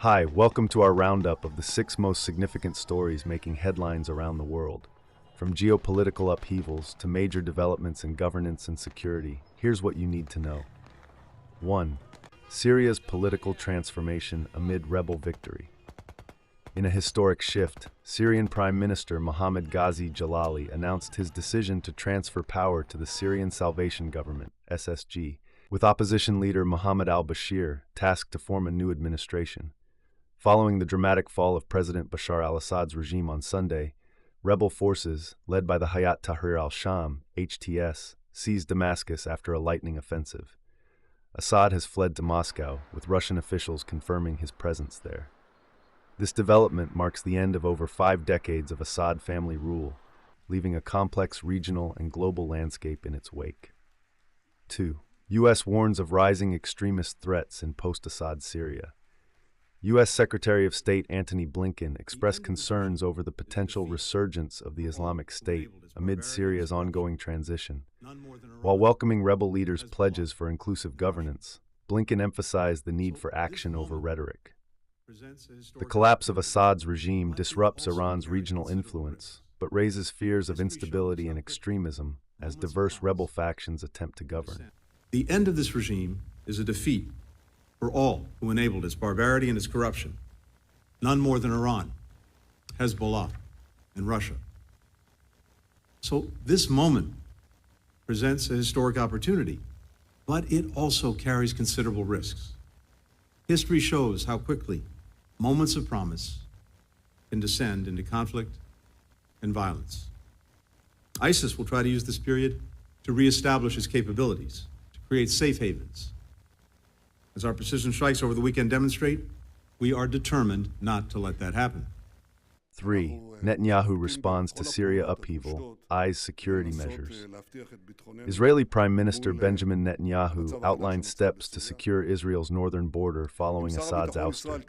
Hi, welcome to our roundup of the 6 most significant stories making headlines around the world. From geopolitical upheavals to major developments in governance and security, here's what you need to know. 1. Syria's political transformation amid rebel victory. In a historic shift, Syrian Prime Minister Mohammed Ghazi Jalali announced his decision to transfer power to the Syrian Salvation Government, SSG, with opposition leader Mohammed al-Bashir tasked to form a new administration. Following the dramatic fall of President Bashar al-Assad's regime on Sunday, rebel forces, led by the Hayat Tahrir al-Sham, HTS, seized Damascus after a lightning offensive. Assad has fled to Moscow, with Russian officials confirming his presence there. This development marks the end of over 5 decades of Assad family rule, leaving a complex regional and global landscape in its wake. 2. U.S. warns of rising extremist threats in post-Assad Syria. U.S. Secretary of State Antony Blinken expressed concerns over the potential resurgence of the Islamic State amid Syria's ongoing transition. While welcoming rebel leaders' pledges for inclusive governance, Blinken emphasized the need for action over rhetoric. The collapse of Assad's regime disrupts Iran's regional influence, but raises fears of instability and extremism as diverse rebel factions attempt to govern. The end of this regime is a defeat for all who enabled its barbarity and its corruption, none more than Iran, Hezbollah, and Russia. So this moment presents a historic opportunity, but it also carries considerable risks. History shows how quickly moments of promise can descend into conflict and violence. ISIS will try to use this period to reestablish its capabilities, to create safe havens. As our precision strikes over the weekend demonstrate, we are determined not to let that happen. 3. Netanyahu responds to Syria upheaval, eyes security measures. Israeli Prime Minister Benjamin Netanyahu outlined steps to secure Israel's northern border following Assad's ouster.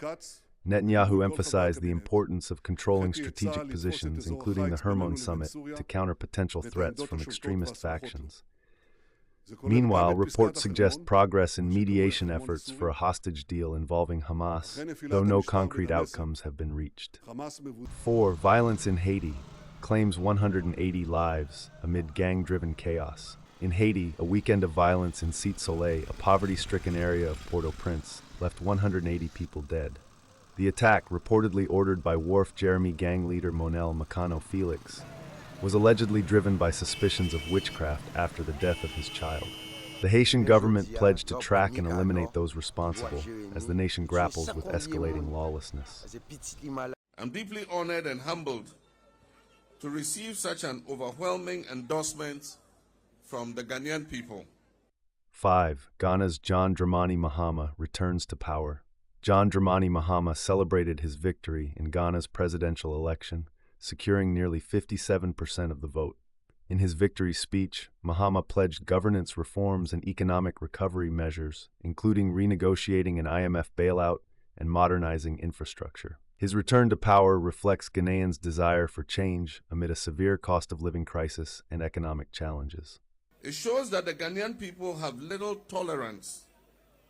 Netanyahu emphasized the importance of controlling strategic positions, including the Hermon summit, to counter potential threats from extremist factions. Meanwhile, reports suggest progress in mediation efforts for a hostage deal involving Hamas, though no concrete outcomes have been reached. 4. Violence in Haiti claims 180 lives amid gang-driven chaos. In Haiti, a weekend of violence in Cite Soleil, a poverty-stricken area of Port-au-Prince, left 180 people dead. The attack, reportedly ordered by Wharf Jeremy gang leader Monel Macano Felix, was allegedly driven by suspicions of witchcraft after the death of his child. The Haitian government pledged to track and eliminate those responsible as the nation grapples with escalating lawlessness. I'm deeply honored and humbled to receive such an overwhelming endorsement from the Ghanaian people. 5. Ghana's John Mahama returns to power. John Mahama celebrated his victory in Ghana's presidential election, securing nearly 57% of the vote. In his victory speech, Mahama pledged governance reforms and economic recovery measures, including renegotiating an IMF bailout and modernizing infrastructure. His return to power reflects Ghanaians' desire for change amid a severe cost of living crisis and economic challenges. It shows that the Ghanaian people have little tolerance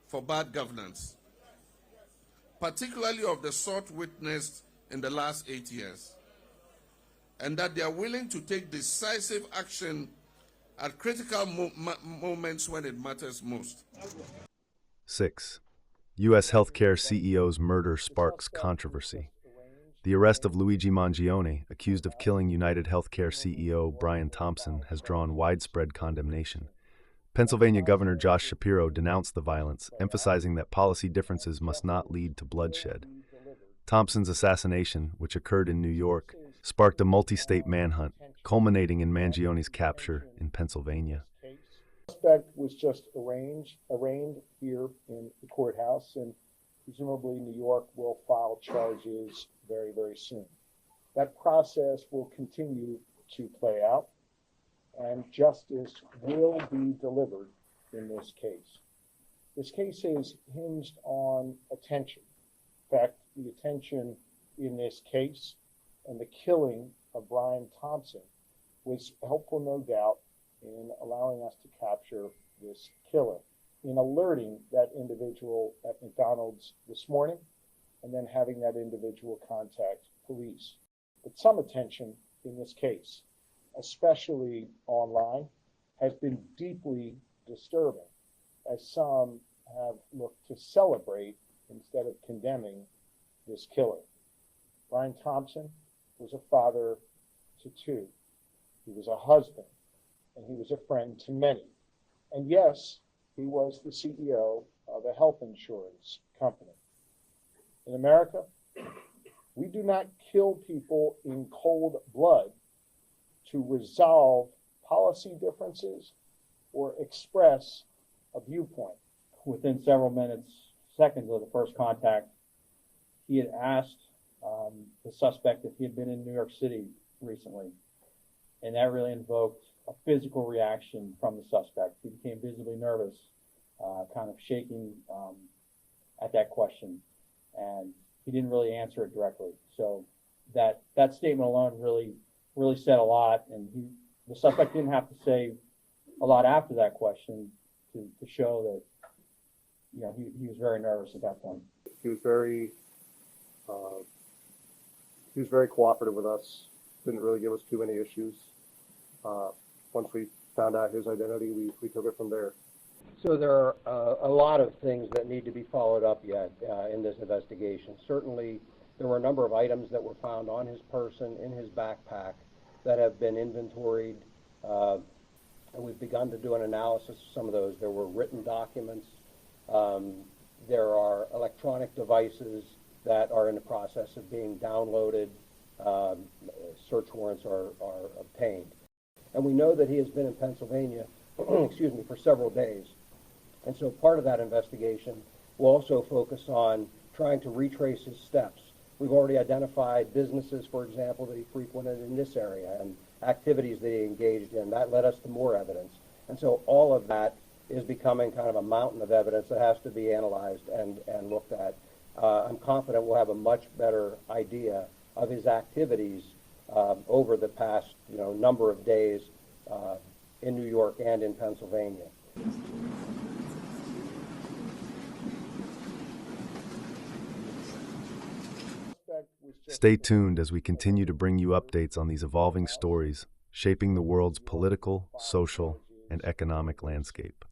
for bad governance, particularly of the sort witnessed in the last 8 years, and that they are willing to take decisive action at critical moments when it matters most. 6. U.S. healthcare CEO's murder sparks controversy. The arrest of Luigi Mangione, accused of killing United Healthcare CEO Brian Thompson, has drawn widespread condemnation. Pennsylvania Governor Josh Shapiro denounced the violence, emphasizing that policy differences must not lead to bloodshed. Thompson's assassination, which occurred in New York, sparked a multi-state manhunt, culminating in Mangione's capture in Pennsylvania. The suspect was just arraigned here in the courthouse, and presumably New York will file charges very, very soon. That process will continue to play out, and justice will be delivered in this case. This case is hinged on attention. In fact, the attention in this case and the killing of Brian Thompson was helpful, no doubt, in allowing us to capture this killer, in alerting that individual at McDonald's this morning, and then having that individual contact police. But some attention in this case, especially online, has been deeply disturbing, as some have looked to celebrate instead of condemning this killer. Brian Thompson was a father to two. He was a husband, and he was a friend to many. And yes, he was the CEO of a health insurance company. In America, we do not kill people in cold blood to resolve policy differences or express a viewpoint. Within several seconds of the first contact, he had asked the suspect if he had been in New York City recently. And that really invoked a physical reaction from the suspect. He became visibly nervous, kind of shaking at that question. And he didn't really answer it directly. So that statement alone really said a lot. And the suspect didn't have to say a lot after that question to show that, you know, he was very nervous at that point. He was very cooperative with us. Didn't really give us too many issues. Once we found out his identity, we took it from there. So there are a lot of things that need to be followed up yet in this investigation. Certainly, there were a number of items that were found on his person, in his backpack, that have been inventoried. And we've begun to do an analysis of some of those. There were written documents. There are electronic devices that are in the process of being downloaded. Search warrants are obtained. And we know that he has been in Pennsylvania, excuse me, for several days. And so part of that investigation will also focus on trying to retrace his steps. We've already identified businesses, for example, that he frequented in this area and activities that he engaged in. That led us to more evidence. And so all of that is becoming kind of a mountain of evidence that has to be analyzed and looked at. I'm confident we'll have a much better idea of his activities over the past number of days in New York and in Pennsylvania. Stay tuned as we continue to bring you updates on these evolving stories, shaping the world's political, social, and economic landscape.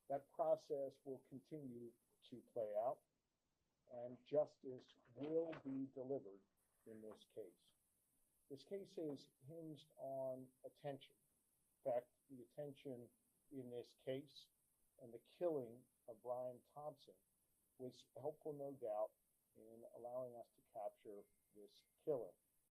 That process will continue to play out, and justice will be delivered in this case. This case is hinged on attention. In fact, the attention in this case and the killing of Brian Thompson was helpful, no doubt, in allowing us to capture this killer.